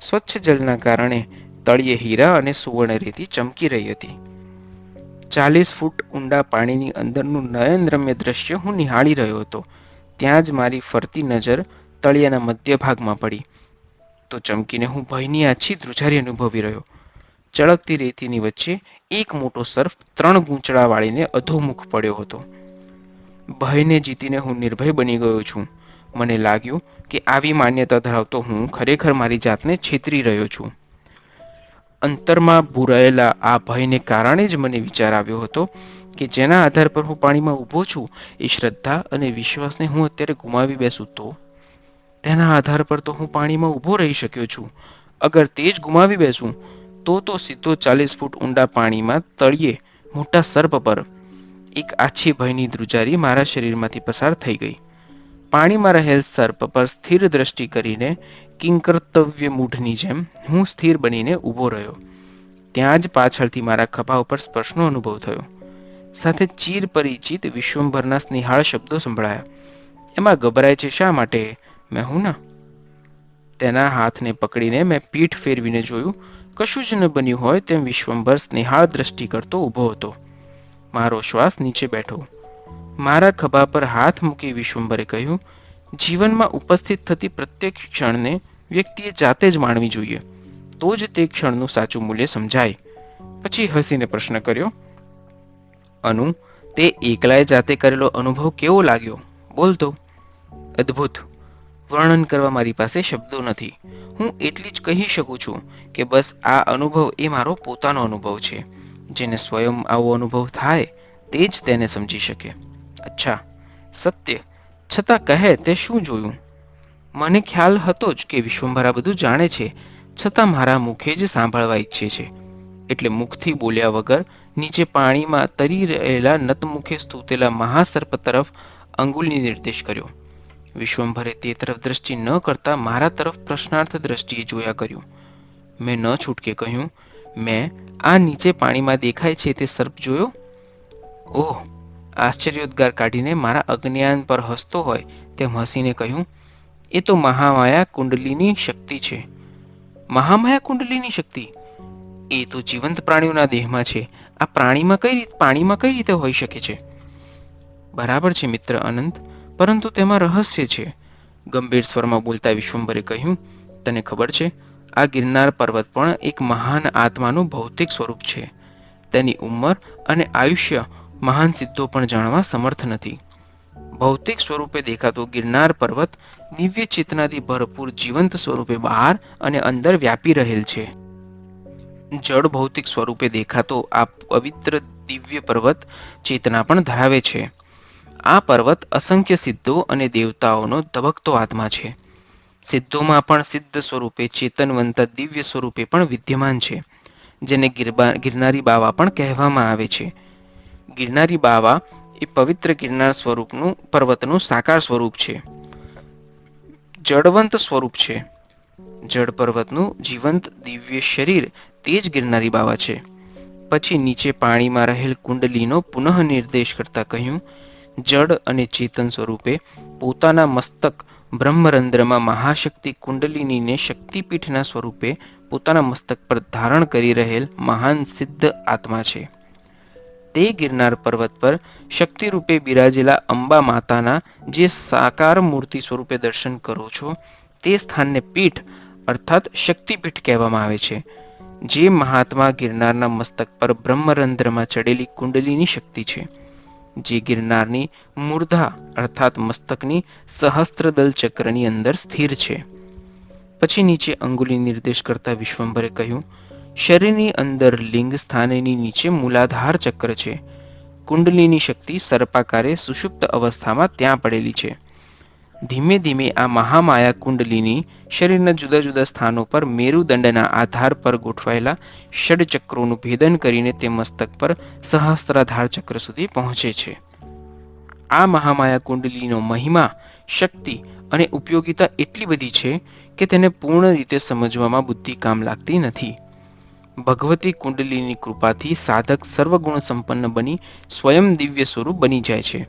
સ્વચ્છ જલના કારણે તળિયે હીરા અને સુવર્ણ રેતી ચમકી રહી હતી. 40 ફૂટ ઊંડા પાણીની અંદરનું નયનરમ્ય દ્રશ્ય હું નિહાળી રહ્યો હતો. ત્યાં જ મારી ફરતી નજર તળિયાના મધ્ય ભાગમાં પડી તો ચમકીને હું ભયની આછી ધ્રુજારી અનુભવી રહ્યો. ચળકતી રેતીની વચ્ચે એક મોટો સર્પ 3 ગૂંચળા વાળીને અધોમુખ પડ્યો હતો. ભયને જીતીને હું નિર્ભય બની ગયો છું. મને લાગ્યું કે આવી માન્યતા ધરાવતો હું ખરેખર મારી જાતને છેતરી રહ્યો છું. અંતરમાં ભૂરાયેલા આ ભયને કારણે જ મને વિચાર આવ્યો હતો કે જેના આધાર પર હું પાણીમાં ઊભો છું એ શ્રદ્ધા અને વિશ્વાસને હું અત્યારે ગુમાવી બેસું તો તેના આધાર પર તો હું પાણીમાં ઊભો રહી શક્યો છું. અગર તે જ ગુમાવી બેસું તો સીધો 40 ફૂટ ઊંડા પાણીમાં તળિયે મોટા સર્પ પર. એક આછી ભયની ધ્રુજારી મારા શરીરમાંથી પસાર થઈ ગઈ. પાણીમાં રહેલ સર્પ પર સ્થિર દ્રષ્ટિ કરીને કિંકર્તવ્ય મૂઢની જેમ હું સ્થિર બનીને ઊભો રહ્યો. ત્યાં જ પાછળથી મારા ખભા ઉપર સ્પર્શનો અનુભવ થયો. સાથે ચીર પરિચિત વિશ્વંભરના સ્નેહાળ શબ્દો સંભળાયા. એમાં ગભરાય છે શા માટે? મેં હું ના. તેના હાથને પકડીને મેં પીઠ ફેરવીને જોયું. કશું જ ન બન્યું હોય તેમ વિશ્વંભર સ્નેહાળ દ્રષ્ટિ કરતો ઊભો હતો. મારો શ્વાસ નીચે બેઠો. મારા ખભા પર હાથ મૂકી વિશ્વંભરે કહ્યું, જીવનમાં ઉપસ્થિત થતી પ્રત્યેક ક્ષણને વ્યક્તિએ જાતે જ માણવી જોઈએ, તો જ તે ક્ષણનું સાચું મૂલ્ય સમજાય. પછી હસીને પ્રશ્ન કર્યો, અનુ, તે એકલાએ જાતે કરેલો અનુભવ કેવો લાગ્યો? બોલતો. અદ્ભુત. વર્ણન કરવા મારી પાસે શબ્દો નથી. હું એટલી જ કહી શકું છું કે બસ આ અનુભવ એ મારો પોતાનો અનુભવ છે. જેને સ્વયં આવો અનુભવ થાય તે જ તેને સમજી શકે. અચ્છા, સત્ય. છતાં કહે, તે શું જોયું? મને ખ્યાલ હતો જ કે વિશ્વંભર આ બધું જાણે છે, છતાં મારા મુખે જ સાંભળવા ઈચ્છે છે. એટલે મુખથી બોલ્યા વગર નીચે પાણીમાં તરી રહેલા નતમુખે સ્તૂતેલા મહાસર્પ તરફ અંગુલની નિર્દેશ કર્યો. વિશ્વંભરે તે તરફ દ્રષ્ટિ ન કરતા મારા તરફ પ્રશ્નાર્થ દ્રષ્ટિએ જોયા કર્યું. મેં ન છૂટકે કહ્યું, મેં આ નીચે પાણીમાં દેખાય છે તે સર્પ જોયો? ઓહ! આશ્ચર્યોદ્ગાર કાઢીને મારા અજ્ઞાન પર હસતો હોય તેમ હસીને કહ્યું, એ તો મહામાયા કુંડલીની શક્તિ છે. મહામાયા કુંડલીની શક્તિ? એ તો જીવંત પ્રાણીઓના દેહમાં છે. આ પાણીમાં કઈ રીતે હોઈ શકે છે? બરાબર છે મિત્ર અનંત, પરંતુ તેમાં રહસ્ય છે. ગંભીર સ્વરમાં બોલતા વિશ્વંભરે કહ્યું, તને ખબર છે, આ ગિરનાર પર્વત પણ એક મહાન આત્માનું ભૌતિક સ્વરૂપ છે. તેની ઉંમર અને આયુષ્ય મહાન સિદ્ધો પણ જાણવા સમર્થ નથી. ભૌતિક સ્વરૂપે દેખાતો ગિરનાર પર્વત દિવ્ય ચેતનાથી ભરપૂર જીવંત સ્વરૂપે બહાર અને અંદર વ્યાપી રહેલ છે. જળ ભૌતિક સ્વરૂપે દેખાતો આ પવિત્ર દિવ્ય પર્વત ચેતના પણ ધરાવે છે. આ પર્વત અસંખ્ય સિદ્ધો અને દેવતાઓનો ધબકતો આત્મા છે. સિદ્ધોમાં પણ સિદ્ધ સ્વરૂપે ચેતનવંતા દિવ્ય સ્વરૂપે પણ વિદ્યમાન છે, જેને ગિરનારી બાવા પણ કહેવામાં આવે છે. ગિરનારી બાવા એ પવિત્ર ગિરનાર સ્વરૂપનું પર્વતનું સાકાર સ્વરૂપ છે, જળવંત સ્વરૂપ છે. જળ પર્વતનું જીવંત દિવ્ય શરીર તે જ ગિરનારી બાવા છે. પછી નીચે પાણીમાં રહેલ કુંડલીનો પુનઃ નિર્દેશ કરતા કહ્યું, જડ અને ચેતન સ્વરૂપે પોતાના મસ્તક બ્રહ્મરંધ્રમાં મહાશક્તિ કુંડલિનીને શક્તિપીઠના સ્વરૂપે પોતાના મસ્તક પર ધારણ કરી રહેલ મહાન સિદ્ધ આત્મા છે. તે ગિરનાર પર્વત પર શક્તિરૂપે બિરાજેલા અંબા માતાના જે સાકાર મૂર્તિ સ્વરૂપે દર્શન કરો છો, તે સ્થાનને પીઠ અર્થાત શક્તિપીઠ કહેવામાં આવે છે. જે મહાત્મા ગિરનારના મસ્તક પર બ્રહ્મરંધ્રમાં ચડેલી કુંડલીની શક્તિ છે, જે ગિરનારની મૂર્ધા અર્થાત મસ્તકની સહસ્ત્રદલ ચક્રની અંદર સ્થિર છે. પછી નીચે અંગુલી નિર્દેશ કરતા વિશ્વંભરે કહ્યું, શરીરની અંદર લિંગ સ્થાનેની નીચે મૂલાધાર ચક્ર છે. કુંડલીની શક્તિ સર્પાકારે સુષુપ્ત અવસ્થામાં ત્યાં પડેલી છે. ધીમે ધીમે આ મહામાયા કુંડલીની શરીરના જુદા જુદા સ્થાનો પર મેરુદંડના આધાર પર ગોઠવાયેલા ષડચક્રોનું ભેદન કરીને તે મસ્તક પર સહસ્ત્રાધાર ચક્ર સુધી પહોંચે છે. આ મહામાયા કુંડલીનો મહિમા, શક્તિ અને ઉપયોગિતા એટલી બધી છે કે તેને પૂર્ણ રીતે સમજવામાં બુદ્ધિ કામ લાગતી નથી. ભગવતી કુંડલીની કૃપાથી સાધક સર્વગુણ સંપન્ન બની સ્વયં દિવ્ય સ્વરૂપ બની જાય છે.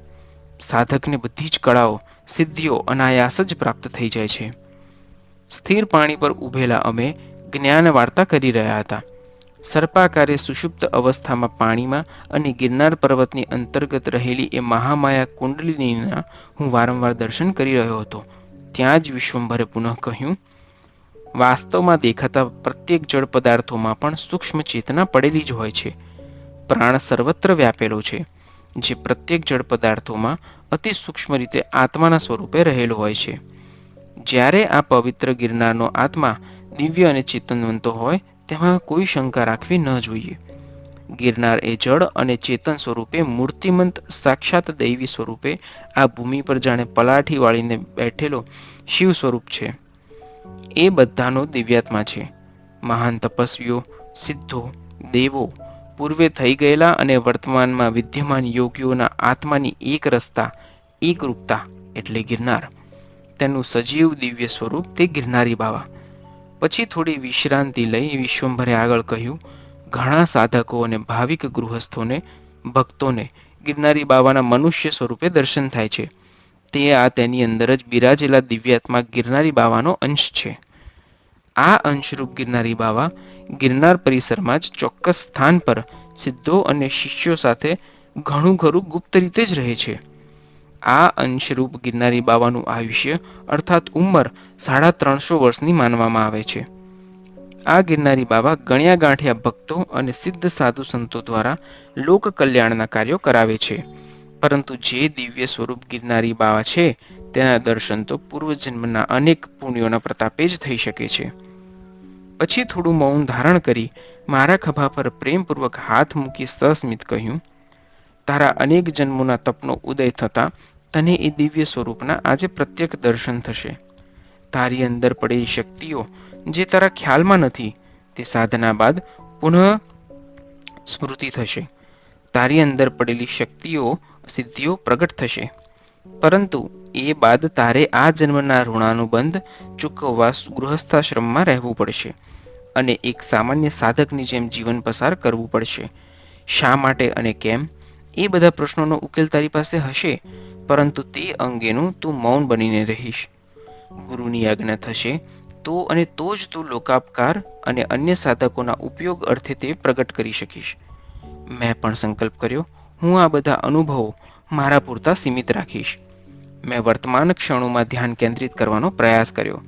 સાધકને બધી જ કળાઓ, સિદ્ધિઓ અનાયાસ જ પ્રાપ્ત થઈ જાય છે. સ્થિર પાણી પર ઊભેલા અમે જ્ઞાન વાર્તા કરી રહ્યા હતા. સર્પાકારે સુષુપ્ત અવસ્થામાં પાણીમાં અને ગિરનાર પર્વતની અંતર્ગત રહેલી એ મહામાયા કુંડલિનીના હું વારંવાર દર્શન કરી રહ્યો હતો. ત્યાં જ વિશ્વંભરે પુનઃ કહ્યું, વાસ્તવમાં દેખાતા પ્રત્યેક જળ પદાર્થોમાં પણ સૂક્ષ્મ ચેતના પડેલી જ હોય છે. પ્રાણ સર્વત્ર વ્યાપેલો છે, જે પ્રત્યેક જળ પદાર્થોમાં અતિ સૂક્ષ્મ રીતે આત્માના સ્વરૂપે રહેલો હોય છે. જ્યારે આ પવિત્ર ગિરનારનો આત્મા દિવ્ય અને ચેતનવંતો હોય તેમાં કોઈ શંકા રાખવી ન જોઈએ. ગિરનાર એ જળ અને ચેતન સ્વરૂપે મૂર્તિમંત સાક્ષાત દૈવી સ્વરૂપે આ ભૂમિ પર જાણે પલાઠી વાળીને બેઠેલો શિવ સ્વરૂપ છે. એ બધાનો દિવ્યાત્મા છે. મહાન તપસ્વીઓ, સિદ્ધો, દેવો, પૂર્વે થઈ ગયેલા અને વર્તમાનમાં વિદ્યમાન યોગીઓના આત્માની એક રસતા, એક રૂપતા એટલે ગિરનાર. તેનું સજીવ દિવ્ય સ્વરૂપ તે ગિરનારી બાવા. પછી થોડી વિશ્રાંતિ લઈ વિશ્વંભરે આગળ કહ્યું, ઘણા સાધકો અને ભાવિક ગૃહસ્થોને, ભક્તોને ગિરનારી બાવાના મનુષ્ય સ્વરૂપે દર્શન થાય છે. તે આ તેની અંદર જ બિરાજેલા દિવ્યાત્મા ગિરનારી બાવાનો અંશ છે. આ અંશરૂપ ગિરનારી બાવા ગિરનાર પરિસરમાં જ ચોક્કસ સ્થાન પર સિદ્ધો અને શિષ્યો સાથે ઘણું ખરું ગુપ્ત રીતે જ રહે છે. આ અંશરૂપ ગિરનારી બાવાનું આયુષ્ય અર્થાત ઉંમર 350 વર્ષની માનવામાં આવે છે. આ ગિરનારી બાબા ગણ્યા ગાંઠ્યા ભક્તો અને સિદ્ધ સાધુ સંતો દ્વારા લોક કલ્યાણના કાર્યો કરાવે છે. પરંતુ જે દિવ્ય સ્વરૂપ ગિરનારી બાવા છે તેના દર્શન તો પૂર્વજન્મના અનેક પુણ્યોના પ્રતાપે જ થઈ શકે છે. પછી થોડું મૌન ધારણ કરી મારા ખભા પર પ્રેમપૂર્વક હાથ મૂકી સસ્મિત કહ્યું, તારા અનેક જન્મોના તપનો ઉદય થતા તને એ દિવ્ય સ્વરૂપના આજે પ્રત્યક્ષ દર્શન થશે. તારી અંદર પડેલી શક્તિઓ જે તારા ખ્યાલમાં નથી તે સાધના બાદ પુનઃ સ્મૃતિ થશે. તારી અંદર પડેલી શક્તિઓ સિદ્ધિઓ પ્રગટ થશે. પરંતુ એ બાદ તારે આ જન્મના ઋણાનુબંધ ચૂકવવા ગૃહસ્થાશ્રમમાં રહેવું પડશે અને એક સામાન્ય સાધકની જેમ જીવન પસાર કરવું પડશે. શા માટે અને કેમ એ બધા પ્રશ્નોનો ઉકેલ તારી પાસે હશે, પરંતુ તે અંગેનું તું મૌન બનીને રહીશ. ગુરુની આજ્ઞા થશે તો અને તો જ તું લોકાપકાર અને અન્ય સાધકોના ઉપયોગ અર્થે તે પ્રગટ કરી શકીશ. મેં પણ સંકલ્પ કર્યો, હું આ બધા અનુભવો મારા પૂરતા સીમિત રાખીશ. મેં વર્તમાન ક્ષણોમાં ધ્યાન કેન્દ્રિત કરવાનો પ્રયાસ કર્યો.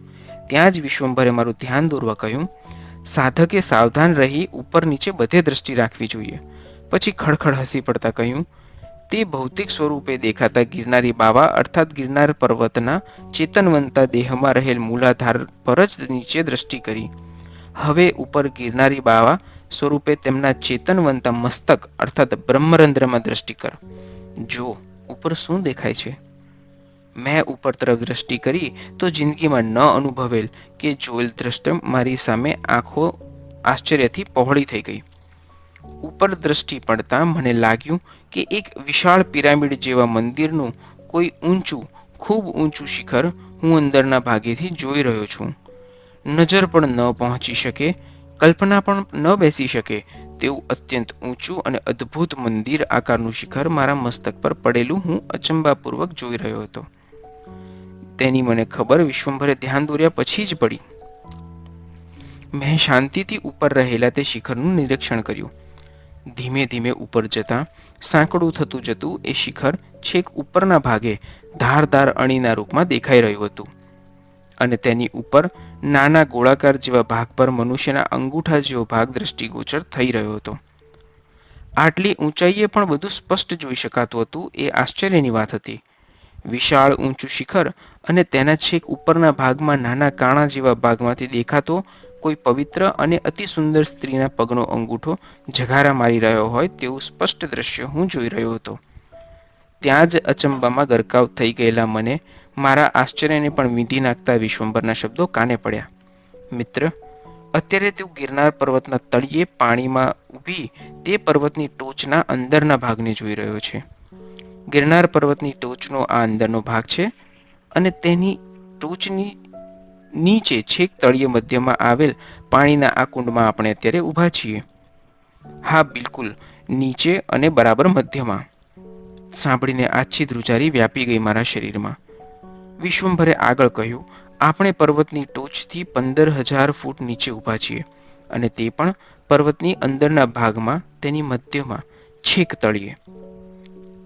ત્યાં જ વિશ્વંભરે મારું ધ્યાન દોરવા કહ્યું, સાધકે સાવધાન રહી ઉપર નીચે બધે દ્રષ્ટિ રાખવી જોઈએ. પછી ખડખડ હસી પડતા કહ્યું, તે ભૌતિક સ્વરૂપે દેખાતા ગિરનારી બાવા અર્થાત ગિરનાર પર્વતના ચેતનવંતા દેહમાં રહેલ મૂલાધાર પર જ નીચે દ્રષ્ટિ કરી. હવે ઉપર ગિરનારી બાવા સ્વરૂપે તેમના ચેતનવંતા મસ્તક અર્થાત બ્રહ્મરંધ્રમાં દ્રષ્ટિ કર. જો ઉપર શું દેખાય છે. મેં ઉપર તરફ દ્રષ્ટિ કરી તો જિંદગીમાં ન અનુભવેલ કે જોયેલ દ્રષ્ટિ મારી સામે આંખો આશ્ચર્યથી પહોળી થઈ ગઈ. ઉપર દ્રષ્ટિ પડતા મને લાગ્યું કે એક વિશાળ પિરામિડ જેવા મંદિરનું કોઈ ઊંચું, ખૂબ ઊંચું શિખર હું અંદરના ભાગેથી જોઈ રહ્યો છું. નજર પણ ન પહોંચી શકે, કલ્પના પણ ન બેસી શકે તેવું અત્યંત ઊંચું અને અદ્ભુત મંદિર આકારનું શિખર મારા મસ્તક પર પડેલું હું અચંબાપૂર્વક જોઈ રહ્યો હતો. તેની મને ખબર વિશ્વંભરે ધ્યાન દોર્યા પછી જ પડી. મેં શાંતિથી ઉપર રહેલા તે શિખરનું નિરીક્ષણ કર્યું. ધીમે ધીમે ઉપર જતાં સાંકડું થતું જતું એ શિખર છેક ઉપરના ભાગે ધારદાર અણીના રૂપમાં દેખાઈ રહ્યું હતું અને તેની ઉપર નાના ગોળાકાર જેવા ભાગ પર મનુષ્યના અંગૂઠા જેવો ભાગ દ્રષ્ટિગોચર થઈ રહ્યો હતો. આટલી ઊંચાઈએ પણ બધું સ્પષ્ટ જોઈ શકાતું હતું એ આશ્ચર્યની વાત હતી. વિશાળ ઊંચું શિખર અને તેના છેક ઉપરના ભાગમાં નાના કાણા જેવા ભાગમાંથી દેખાતો કોઈ પવિત્ર અને અતિ સુંદર સ્ત્રીના પગનો અંગૂઠો જગારા મારી રહ્યો હોય તેવું સ્પષ્ટ દ્રશ્ય હું જોઈ રહ્યો હતો. ત્યાં જ અચંબામાં ગરકાવ થઈ ગયેલા મને મારા આશ્ચર્યને પણ વીંધી નાખતા વિશ્વંભરના શબ્દો કાને પડ્યા. મિત્ર, અત્યારે તું ગિરનાર પર્વતના તળિયે પાણીમાં ઊભી તે પર્વતની ટોચના અંદરના ભાગને જોઈ રહ્યો છે. ગિરનાર પર્વતની ટોચનો આ અંદરનો ભાગ છે અને તેની ટોચની નીચે છેક તળિયે મધ્યમાં આવેલ પાણીના આ કુંડમાં આપણે અત્યારે ઊભા છીએ. હા, બિલકુલ નીચે અને બરાબર મધ્યમાં. સાંભળીને આછી ધ્રુજારી વ્યાપી ગઈ મારા શરીરમાં. વિશ્વંભરે આગળ કહ્યું, આપણે પર્વતની ટોચથી 15,000 ફૂટ નીચે ઊભા છીએ અને તે પણ પર્વતની અંદરના ભાગમાં, તેની મધ્યમાં, છેક તળિયે.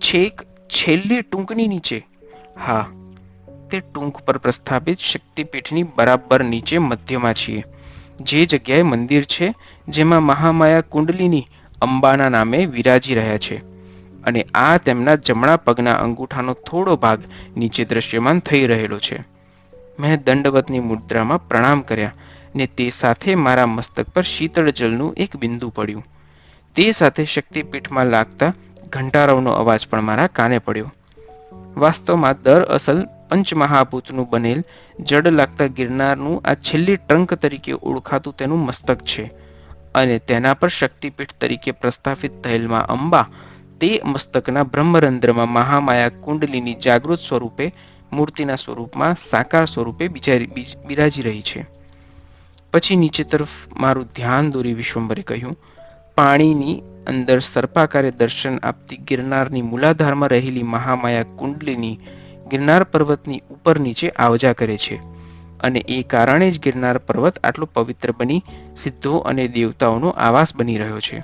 છેક છેલ્લી ટૂંકની નીચે. હા, તે ટૂંક પર પ્રસ્થાપિત શક્તિપીઠની બરાબર નીચે મધ્યમાં છીએ. જે જગ્યાએ મંદિર છે જેમાં મહામાયા કુંડલિની અંબાના નામે વિરાજી રહ્યા છે અને આ તેમના જમણા પગના અંગૂઠાનો થોડો ભાગ નીચે દ્રશ્યમાન થઈ રહેલો છે. મેં દંડવતની મુદ્રામાં પ્રણામ કર્યા ને તે સાથે મારા મસ્તક પર શીતળ જળનું એક બિંદુ પડ્યું. તે સાથે શક્તિપીઠમાં લાગતા ઘંટારવનો અવાજ પણ મારા કાને પડ્યો. વાસ્તવમાં દરઅસલ પંચમહાભૂતનું બનેલ જડ લાગતા ગિરનારનું આ છેલ્લી ટ્રંક તરીકે ઓળખાતું તેનું મસ્તક છે અને તેના પર શક્તિપીઠ તરીકે પ્રસ્થાપિત થયેલમાં અંબા તે મસ્તકના બ્રહ્મરંધ્રમાં મહામાયા કુંડલીની જાગૃત સ્વરૂપે મૂર્તિના સ્વરૂપમાં સાકાર સ્વરૂપે બિરાજી રહી છે. પછી નીચે તરફ મારું ધ્યાન દોરી વિશ્વંભરે કહ્યું, પાણીની અંદર સર્પાકારે દર્શન આપતી ગિરનારની મૂલાધારમાં રહેલી મહામાયા કુંડલીની ગિરનાર પર્વતની ઉપર નીચે આવજા કરે છે અને એ કારણે જ ગિરનાર પર્વત આટલો પવિત્ર બની સિદ્ધો અને દેવતાઓનો આવાસ બની રહ્યો છે.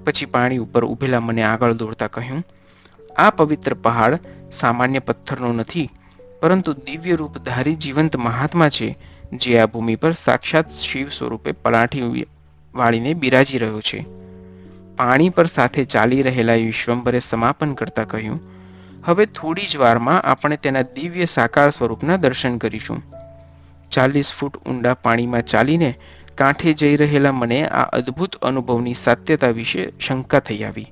પછી પાણી ઉપર ઊભેલા મને આગળ દોડતા કહ્યું, આ પવિત્ર પહાડ સામાન્ય પથ્થરનો નથી, પરંતુ દિવ્ય રૂપધારી જીવંત મહાત્મા છે, જે આ ભૂમિ પર સાક્ષાત શિવ સ્વરૂપે પલાઠી વાળીને બિરાજી રહ્યો છે. પાણી પર સાથે ચાલી રહેલા વિશ્વંભરે સમાપન કરતા કહ્યું, હવે થોડી જ વારમાં આપણે તેના દિવ્ય સાકાર સ્વરૂપના દર્શન કરીશું. 40 ફૂટ ઊંડા પાણીમાં ચાલીને કાંઠે જઈ રહેલા મને આ અદ્ભુત અનુભવની સાત્યતા વિશે શંકા થઈ આવી.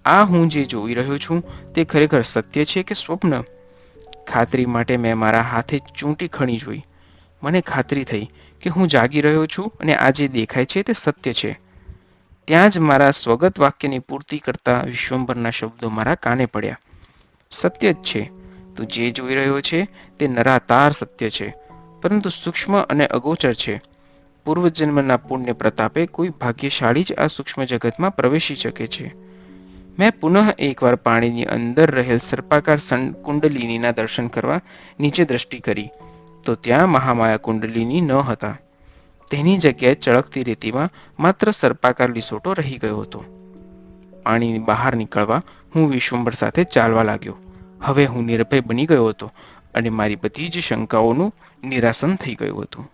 આ હું જે જોઈ રહ્યો છું તે ખરેખર સત્ય છે કે સ્વપ્ન? ખાતરી માટે મેં મારા હાથે ચૂંટી ખણી જોઈ. મને ખાતરી થઈ કે હું જાગી રહ્યો છું અને આ જે દેખાય છે તે સત્ય છે. ત્યાં જ મારા સ્વગત વાક્યની પૂર્તિ કરતા વિશ્વંભરના શબ્દો મારા કાને પડ્યા. સત્ય જ છે. તું જે જોઈ રહ્યો છે તે નરાતાર સત્ય છે, પરંતુ સૂક્ષ્મ અને અગોચર છે. પૂર્વજન્મના પુણ્ય પ્રતાપે કોઈ ભાગ્યશાળી જ આ સૂક્ષ્મ જગતમાં પ્રવેશી શકે છે. મેં પુનઃ એકવાર પાણીની અંદર રહેલ સર્પાકાર કુંડલિનીના દર્શન કરવા નીચે દ્રષ્ટિ કરી, તો ત્યાં મહામાયા કુંડલિની ન હતા. તેની જગ્યાએ ચળકતી રેતીમાં માત્ર સર્પાકાર લીસોટો રહી ગયો હતો. પાણીની બહાર નીકળવા હું વિશ્વંભર સાથે ચાલવા લાગ્યો. હવે હું નિર્ભય બની ગયો હતો અને મારી બધી જ શંકાઓનું નિરાસન થઈ ગયું હતું.